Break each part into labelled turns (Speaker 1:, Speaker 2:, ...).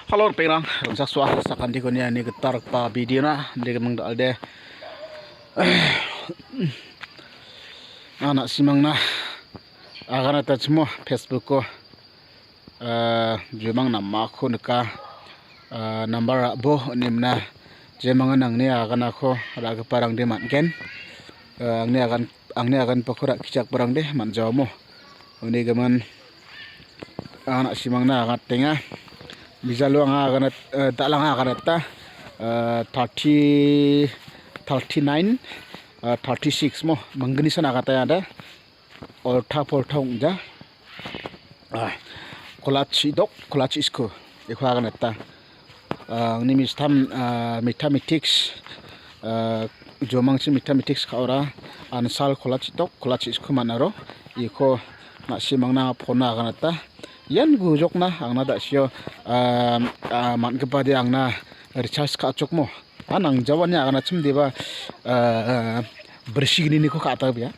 Speaker 1: Halo pengrang, rongsak suah sakan di konya ni getar pa video na di kemang dalde. Anak simang na akan atas semua Facebook ko jemang nama aku neka number bo nimna jemang nang ni akan aku ada parang de matken ang ni akan pakura kicak parang de man jamu ini gaman anak simang na akan tengah bisa luang akan tak lang akan ta 30 39 36 mo manggenisan akata ada olta polta ungja kolachi isko ikho akan ta ni mistam mathematics jomang si mathematics kaura ansal kolachi isko manaro ikho nasimang na phona akan ta yan gujok na angna da sio man gepade angna recharge ka chokmo anang jawan ya angna chim deba bersigini ni ko kata bia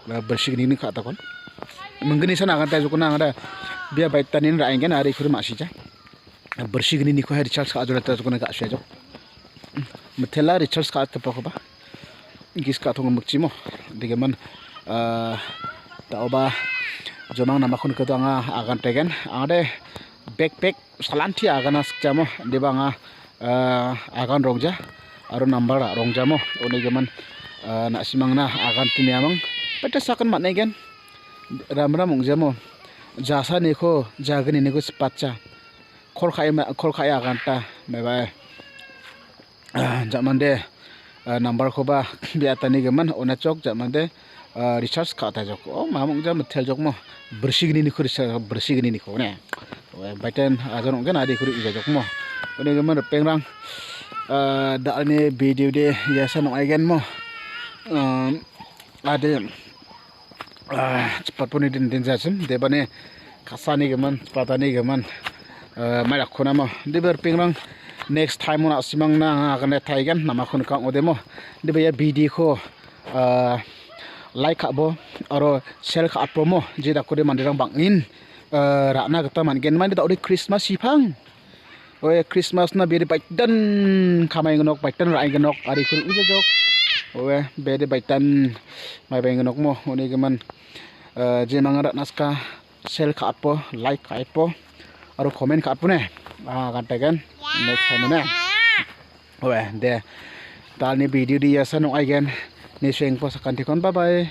Speaker 1: bersigini ni kata kon menggeni sana akan ta jokna angda bia baitanin ra engen ari khur masija bersigini ni ko recharge ka ajura ta jokna ka sya jok methela recharge ka ta pa gis ka thong mukchimo digeman ta oba jomang nama kun ketu anga akan tegen ade backpack salanti akan askjamo debanga akan rongja aro number rongjamo oni gaman nak simangna akan tiniamang peta sakan mat negen ramra mongjamo jasa ni ko jagni ni ko spatcha khol khaya akan ta bye jamande number ko ba biatani gaman onachok jamande recharge ka ta jok mamung jam tel jok mo bersigini ni khur bersigini ni ko ne baiten ajon gan adi khur ija jok mo one gaman pengrang da ne video de yasa no again mo ade cepat pun din jasem de bane kasani gaman patani gaman mai rakhona mo de ber pengrang next time na simang na akan thaigan nama khun ka ode mo de ya video ko like abo aro share ka promo je da kode mandirang bangin rakna gata mangen man da ode Christmas sipang oe Christmas na beri baitan kamai ngonok baitan rai ngonok ari khur uja jok oe beri baitan mai bai ngonok mo oni geman je mangara naska share ka apo like ka apo aro comment ka apo ne kantagan next time ne oe de tal ni video di yasa no again ni sheng po sakanti kon bye bye